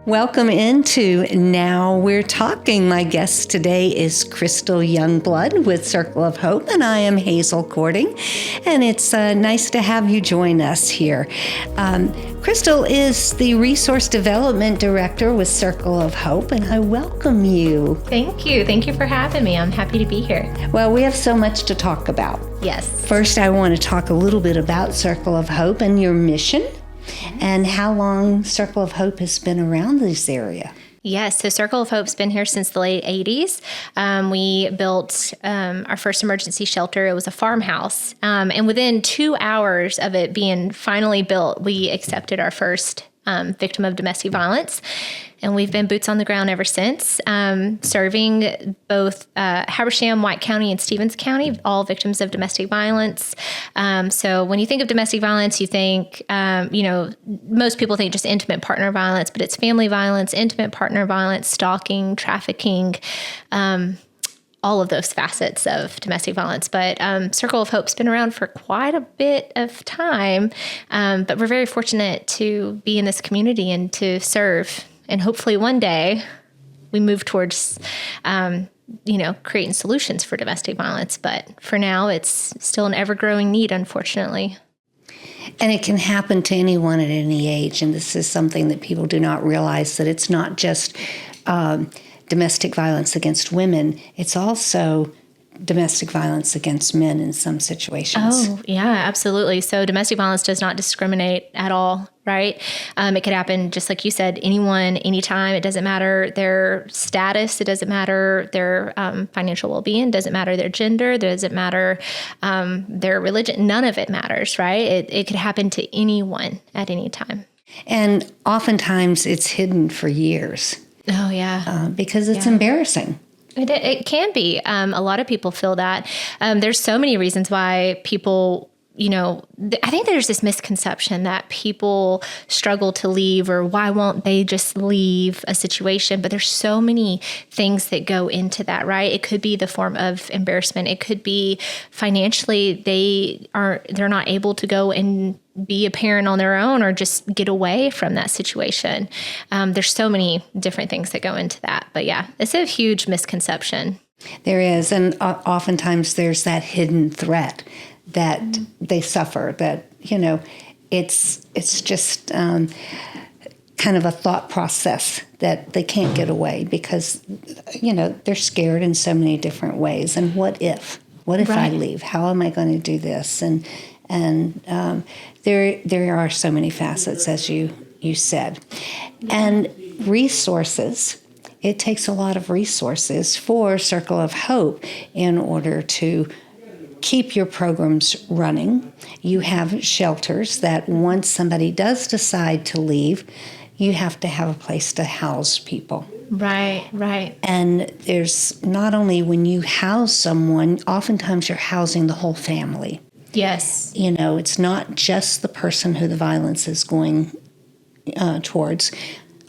Welcome into Now We're Talking. My guest today is Crystal Youngblood with Circle of Hope, and I am Hazel Cording, and it's nice to have you join us here. Crystal is the Resource Development Director with Circle of Hope, and I welcome you. Thank you. Thank you for having me. I'm happy to be here. Well, we have so much to talk about. Yes. First, I want to talk a little bit about Circle of Hope and your mission, and how long Circle of Hope has been around this area. Yes, so Circle of Hope's been here since the late 80s. We built our first emergency shelter. It was a farmhouse. And within 2 hours of it being finally built, we accepted our first victim of domestic violence. And we've been boots on the ground ever since, serving both Habersham, White County, and Stevens County, all victims of domestic violence. So when you think of domestic violence, you think, most people think just intimate partner violence, but it's family violence, intimate partner violence, stalking, trafficking, all of those facets of domestic violence. But Circle of Hope's been around for quite a bit of time, but we're very fortunate to be in this community and to serve. And hopefully one day we move towards, creating solutions for domestic violence. But for now, it's still an ever-growing need, unfortunately. And it can happen to anyone at any age. And this is something that people do not realize, that it's not just domestic violence against women. It's also domestic violence against men in some situations. Oh, yeah, absolutely. So domestic violence does not discriminate at all, right? It could happen, just like you said, anyone, anytime. It doesn't matter their status. It doesn't matter their financial well-being. It doesn't matter their gender. It doesn't matter their religion. None of it matters, right? It could happen to anyone at any time. And oftentimes it's hidden for years. Oh, yeah. Because it's embarrassing. It can be. A lot of people feel that. There's so many reasons why people, I think there's this misconception that people struggle to leave, or why won't they just leave a situation? But there's so many things that go into that, right? It could be the form of embarrassment. It could be financially they're not able to go and be a parent on their own, or just get away from that situation. There's so many different things that go into that. But yeah, it's a huge misconception. There is. And oftentimes there's that hidden threat that they suffer, that, it's just kind of a thought process that they can't get away because, they're scared in so many different ways. And what if right. I leave? How am I going to do this? And there are so many facets, as you said. And resources. It takes a lot of resources for Circle of Hope in order to keep your programs running. You have shelters that once somebody does decide to leave, you have to have a place to house people. Right. And there's not only when you house someone, oftentimes you're housing the whole family. Yes. It's not just the person who the violence is going towards.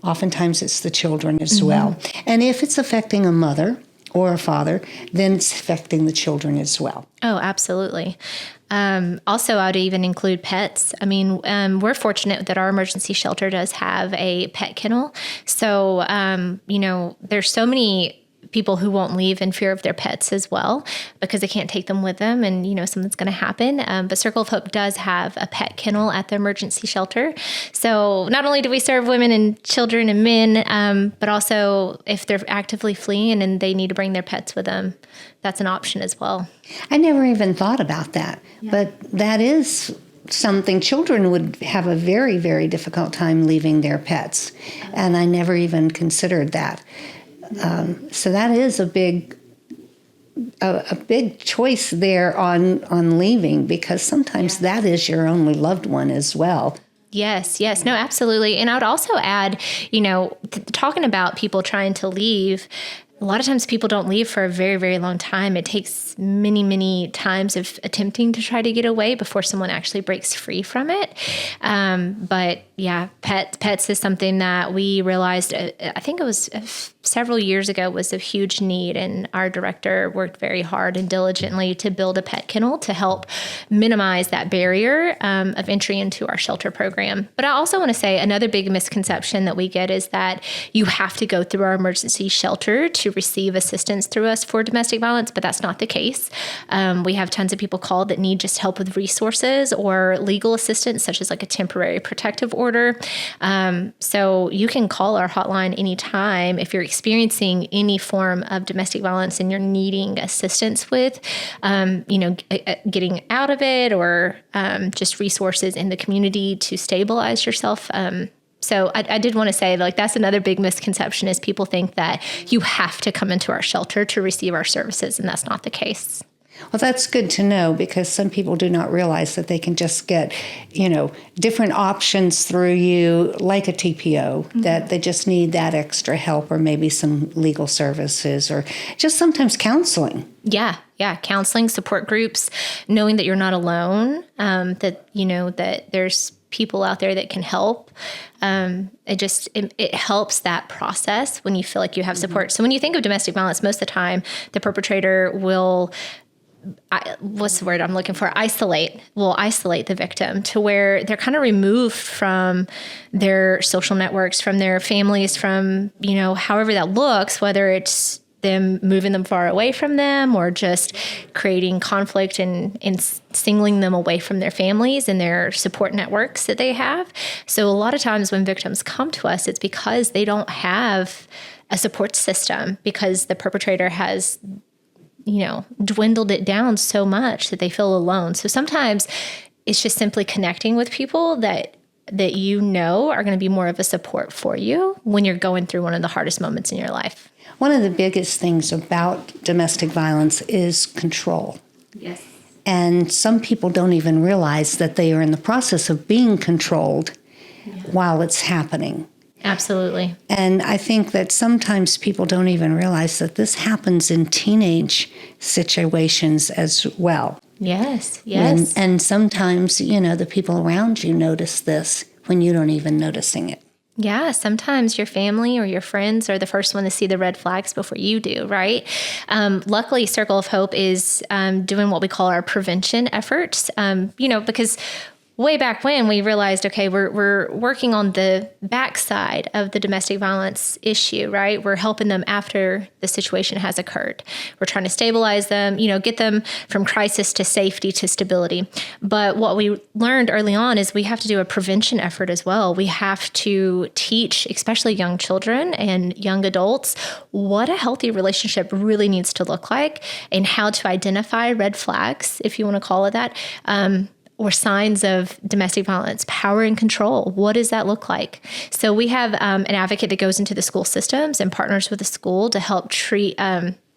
Oftentimes it's the children as well. And if it's affecting a mother or a father, then it's affecting the children as well. Oh, absolutely. Also, I would even include pets. I mean, we're fortunate that our emergency shelter does have a pet kennel. So, there's so many people who won't leave in fear of their pets as well, because they can't take them with them and, something's going to happen. But Circle of Hope does have a pet kennel at the emergency shelter. So not only do we serve women and children and men, but also if they're actively fleeing and they need to bring their pets with them, that's an option as well. I never even thought about that, but that is something. Children would have a very, very difficult time leaving their pets. And I never even considered that. So that is a big choice there on leaving, because sometimes that is your only loved one as well. Yes. No, absolutely. And I would also add, talking about people trying to leave, a lot of times people don't leave for a very, very long time. It takes many, many times of attempting to try to get away before someone actually breaks free from it. But yeah, pets is something that we realized, I think it was several years ago, was a huge need. And our director worked very hard and diligently to build a pet kennel to help minimize that barrier of entry into our shelter program. But I also want to say another big misconception that we get is that you have to go through our emergency shelter to receive assistance through us for domestic violence, but that's not the case. We have tons of people called that need just help with resources or legal assistance, such as like a temporary protective order. So you can call our hotline anytime if you're experiencing any form of domestic violence and you're needing assistance with, getting out of it, or just resources in the community to stabilize yourself. So I did want to say, like, that's another big misconception is people think that you have to come into our shelter to receive our services, and that's not the case. Well, that's good to know, because some people do not realize that they can just get, different options through you, like a TPO, that they just need that extra help, or maybe some legal services, or just sometimes counseling. Yeah. Counseling, support groups, knowing that you're not alone, that there's people out there that can help. It helps that process when you feel like you have support. So when you think of domestic violence, most of the time the perpetrator will, what's the word I'm looking for? Will isolate the victim to where they're kind of removed from their social networks, from their families, from, however that looks, whether it's them moving them far away from them or just creating conflict and singling them away from their families and their support networks that they have. So a lot of times when victims come to us, it's because they don't have a support system, because the perpetrator has dwindled it down so much that they feel alone. So sometimes it's just simply connecting with people that are going to be more of a support for you when you're going through one of the hardest moments in your life. One of the biggest things about domestic violence is control. Yes. And some people don't even realize that they are in the process of being controlled while it's happening. Absolutely. And I think that sometimes people don't even realize that this happens in teenage situations as well. Yes. And sometimes, the people around you notice this when you don't even noticing it. Yeah, sometimes your family or your friends are the first one to see the red flags before you do, right? Luckily, Circle of Hope is doing what we call our prevention efforts, because way back when we realized, okay, we're working on the backside of the domestic violence issue, right? We're helping them after the situation has occurred. We're trying to stabilize them, get them from crisis to safety to stability. But what we learned early on is we have to do a prevention effort as well. We have to teach, especially young children and young adults, what a healthy relationship really needs to look like and how to identify red flags, if you want to call it that, or signs of domestic violence, power and control. What does that look like? So we have an advocate that goes into the school systems and partners with the school to help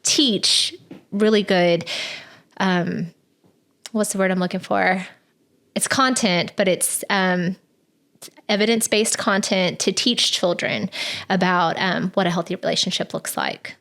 teach really good, what's the word I'm looking for? It's content, but it's evidence-based content to teach children about what a healthy relationship looks like.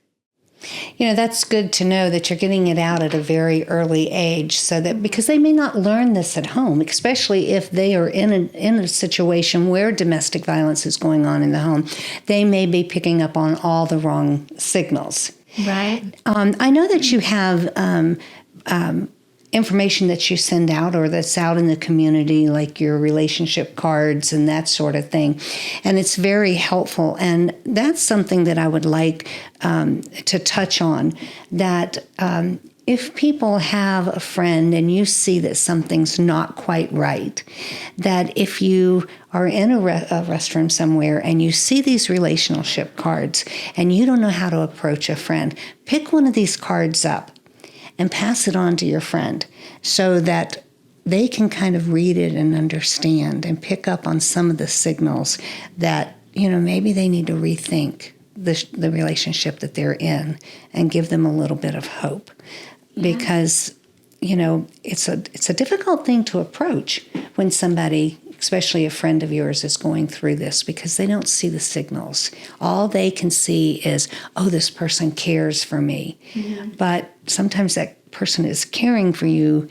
That's good to know that you're getting it out at a very early age, so that because they may not learn this at home, especially if they are in a situation where domestic violence is going on in the home, they may be picking up on all the wrong signals. Right. I know that you have information that you send out or that's out in the community, like your relationship cards and that sort of thing. And it's very helpful. And that's something that I would like to touch on, that if people have a friend and you see that something's not quite right, that if you are in a restroom somewhere and you see these relationship cards and you don't know how to approach a friend, pick one of these cards up and pass it on to your friend so that they can kind of read it and understand and pick up on some of the signals that, maybe they need to rethink the relationship that they're in and give them a little bit of hope. Because, it's a difficult thing to approach when somebody especially a friend of yours, is going through this, because they don't see the signals. All they can see is, oh, this person cares for me. Mm-hmm. But sometimes that person is caring for you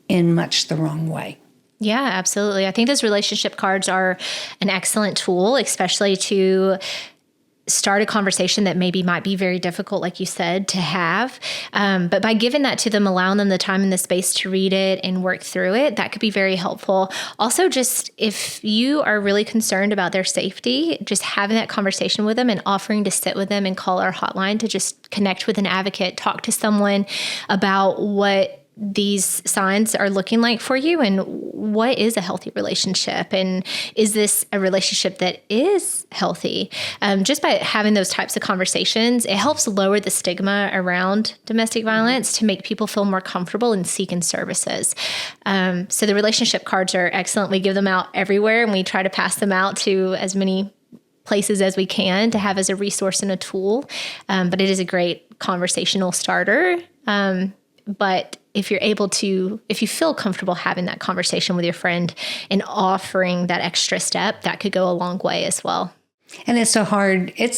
in much the wrong way. Yeah, absolutely. I think those relationship cards are an excellent tool, especially to start a conversation that maybe might be very difficult, like you said, to have. But by giving that to them, allowing them the time and the space to read it and work through it, that could be very helpful. Also, just if you are really concerned about their safety, just having that conversation with them and offering to sit with them and call our hotline to just connect with an advocate, talk to someone about what these signs are looking like for you and what is a healthy relationship, and is this a relationship that is healthy? Just by having those types of conversations, it helps lower the stigma around domestic violence to make people feel more comfortable in seeking services. So the relationship cards are excellent. We give them out everywhere, and we try to pass them out to as many places as we can to have as a resource and a tool. But it is a great conversational starter. But if you feel comfortable having that conversation with your friend and offering that extra step, that could go a long way as well. And it's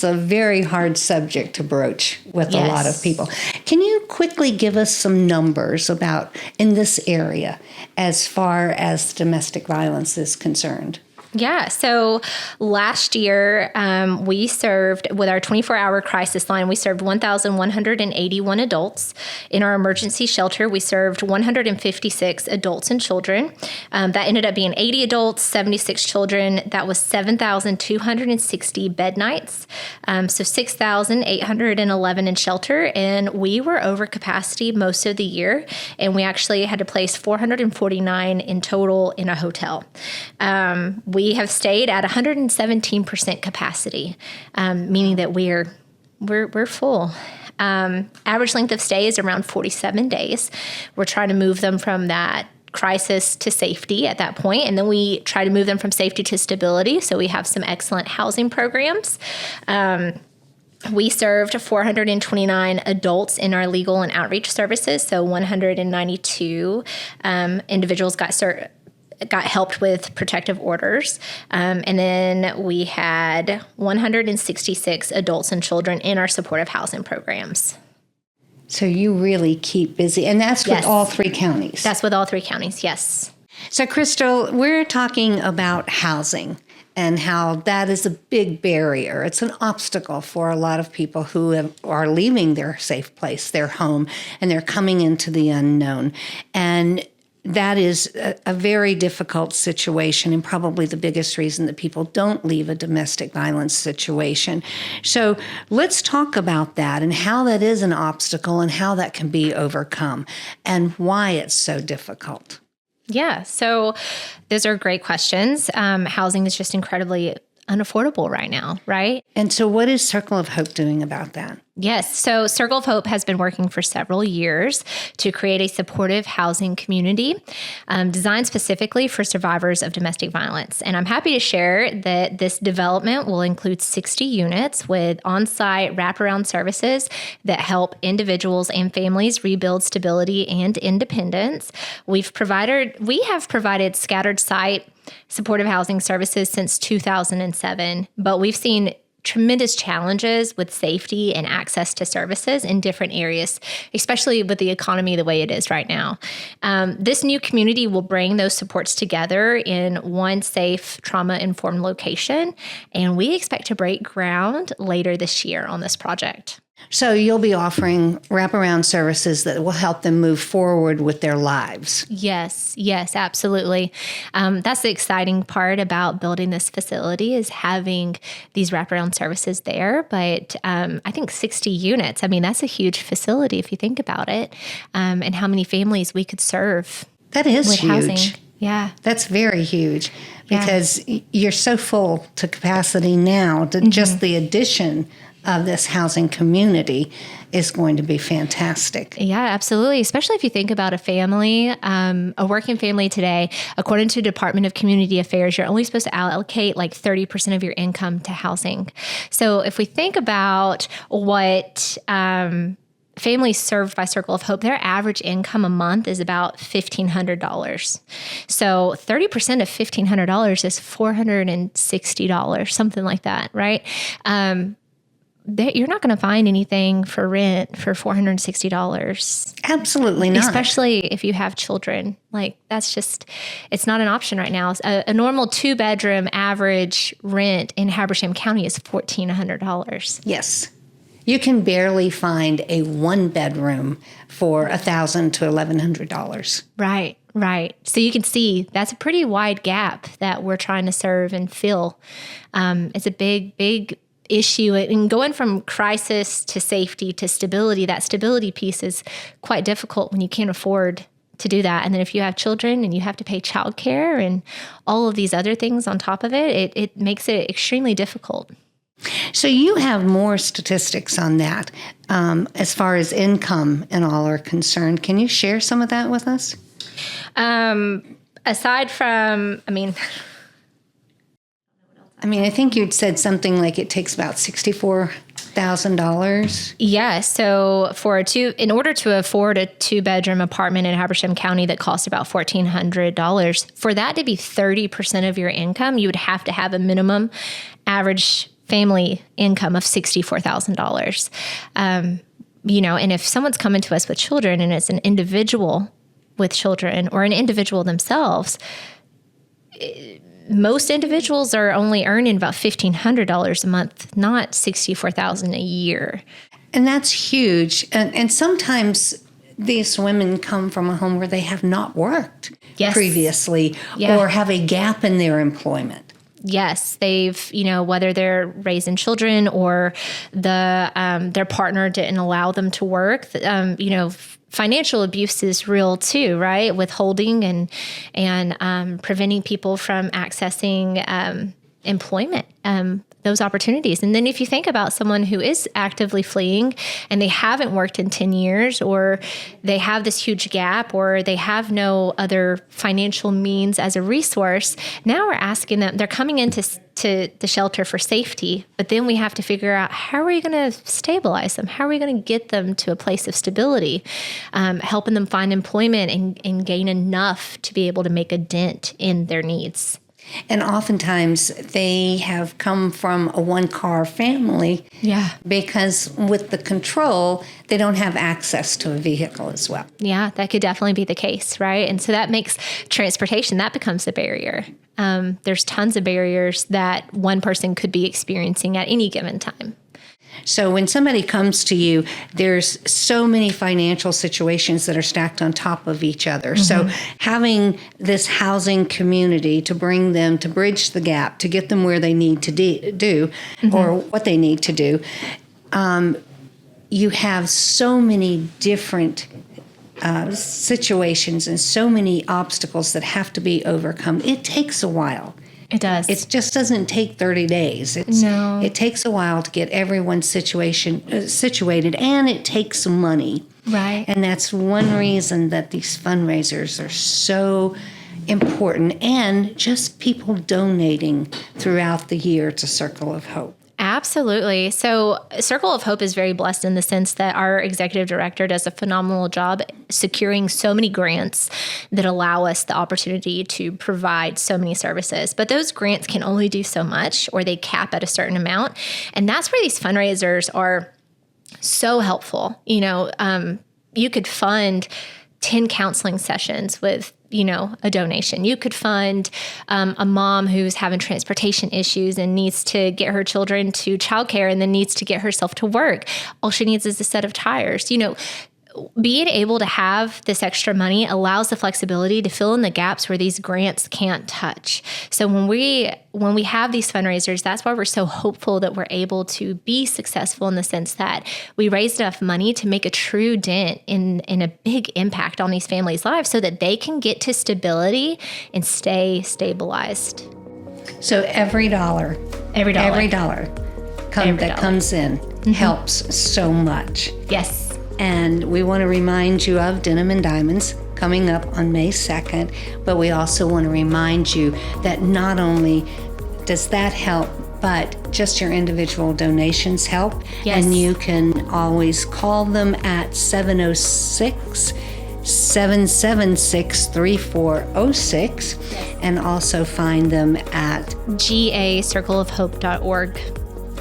a very hard subject to broach with a lot of people. Can you quickly give us some numbers about in this area as far as domestic violence is concerned? Yeah. So last year, we served with our 24-hour crisis line, we served 1,181 adults. In our emergency shelter, we served 156 adults and children. That ended up being 80 adults, 76 children. That was 7,260 bed nights. So 6,811 in shelter. And we were over capacity most of the year. And we actually had to place 449 in total in a hotel. We have stayed at 117% capacity, meaning that we're full. Average length of stay is around 47 days. We're trying to move them from that crisis to safety at that point, and then we try to move them from safety to stability. So we have some excellent housing programs. We served 429 adults in our legal and outreach services. So 192 individuals got helped with protective orders. And then we had 166 adults and children in our supportive housing programs. So you really keep busy. And that's with all three counties. That's with all three counties, yes. So, Crystal, we're talking about housing and how that is a big barrier. It's an obstacle for a lot of people who are leaving their safe place, their home, and they're coming into the unknown. And that is a very difficult situation, and probably the biggest reason that people don't leave a domestic violence situation. So let's talk about that and how that is an obstacle and how that can be overcome and why it's so difficult. Yeah, so those are great questions. Housing is just incredibly unaffordable right now, right? And so what is Circle of Hope doing about that? Yes. So Circle of Hope has been working for several years to create a supportive housing community designed specifically for survivors of domestic violence. And I'm happy to share that this development will include 60 units with on-site wraparound services that help individuals and families rebuild stability and independence. We have provided scattered site supportive housing services since 2007, but we've seen tremendous challenges with safety and access to services in different areas, especially with the economy the way it is right now. This new community will bring those supports together in one safe, trauma-informed location, and we expect to break ground later this year on this project. So you'll be offering wraparound services that will help them move forward with their lives. Yes, absolutely. That's the exciting part about building this facility is having these wraparound services there. But I think 60 units, that's a huge facility if you think about it, and how many families we could serve. That is with huge. Housing. Yeah. That's very huge because you're so full to capacity now that just the addition of this housing community is going to be fantastic. Yeah, absolutely. Especially if you think about a family, a working family today, according to Department of Community Affairs, you're only supposed to allocate like 30% of your income to housing. So if we think about what families served by Circle of Hope, their average income a month is about $1,500. So 30% of $1,500 is $460, something like that, right? You're not going to find anything for rent for $460. Absolutely not. Especially if you have children. Like, that's just, it's not an option right now. A normal 2-bedroom average rent in Habersham County is $1,400. Yes. You can barely find a 1-bedroom for $1,000 to $1,100. Right. So you can see that's a pretty wide gap that we're trying to serve and fill. It's a big issue. And going from crisis to safety to stability, that stability piece is quite difficult when you can't afford to do that. And then if you have children and you have to pay childcare and all of these other things on top of it, it makes it extremely difficult. So you have more statistics on that as far as income and all are concerned. Can you share some of that with us? Aside from, I think you'd said something like it takes about $64,000. Yeah. So in order to afford a 2-bedroom apartment in Habersham County that costs about $1,400, for that to be 30% of your income, you would have to have a minimum average family income of $64,000. And if someone's coming to us with children and it's an individual with children or an individual themselves, most individuals are only earning about $1,500 a month, not $64,000 a year. And that's huge. And sometimes these women come from a home where they have not worked previously or have a gap in their employment. Yes, they've, whether they're raising children or their partner didn't allow them to work, financial abuse is real too, right? Withholding and preventing people from accessing employment, those opportunities. And then if you think about someone who is actively fleeing and they haven't worked in 10 years, or they have this huge gap, or they have no other financial means as a resource, now we're asking them, they're coming into the shelter for safety, but then we have to figure out, how are we going to stabilize them? How are we going to get them to a place of stability, helping them find employment and gain enough to be able to make a dent in their needs? And oftentimes they have come from a 1-car family. Yeah. Because with the control, they don't have access to a vehicle as well. Yeah, that could definitely be the case, right? And so that makes transportation, that becomes a barrier. There's tons of barriers that one person could be experiencing at any given time. So when somebody comes to you, there's so many financial situations that are stacked on top of each other. Mm-hmm. So having this housing community to bring them, to bridge the gap, to get them where they need to do mm-hmm. or what they need to do, you have so many different situations and so many obstacles that have to be overcome. It takes a while. It does. It just doesn't take 30 days. No. It takes a while to get everyone's situated, and it takes money. Right. And that's one reason that these fundraisers are so important, and just people donating throughout the year to Circle of Hope. Absolutely. So Circle of Hope is very blessed in the sense that our executive director does a phenomenal job securing so many grants that allow us the opportunity to provide so many services. But those grants can only do so much, or they cap at a certain amount. And that's where these fundraisers are so helpful. You could fund 10 counseling sessions with a donation. You could fund a mom who's having transportation issues and needs to get her children to childcare and then needs to get herself to work. All she needs is a set of tires. Being able to have this extra money allows the flexibility to fill in the gaps where these grants can't touch. So when we have these fundraisers, that's why we're so hopeful that we're able to be successful, in the sense that we raised enough money to make a true dent in a big impact on these families' lives so that they can get to stability and stay stabilized. So every dollar that comes in mm-hmm. helps so much. Yes. And we want to remind you of Denim and Diamonds coming up on May 2nd, but we also want to remind you that not only does that help but just your individual donations help. Yes. And you can always call them at 706-776-3406 and also find them at gacircleofhope.org.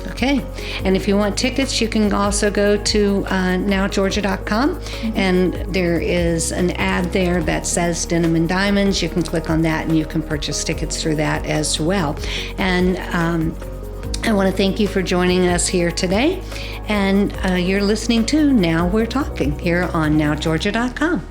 Okay. And if you want tickets, you can also go to nowgeorgia.com, and there is an ad there that says Denim and Diamonds. You can click on that and you can purchase tickets through that as well. And I want to thank you for joining us here today. And you're listening to Now We're Talking here on nowgeorgia.com.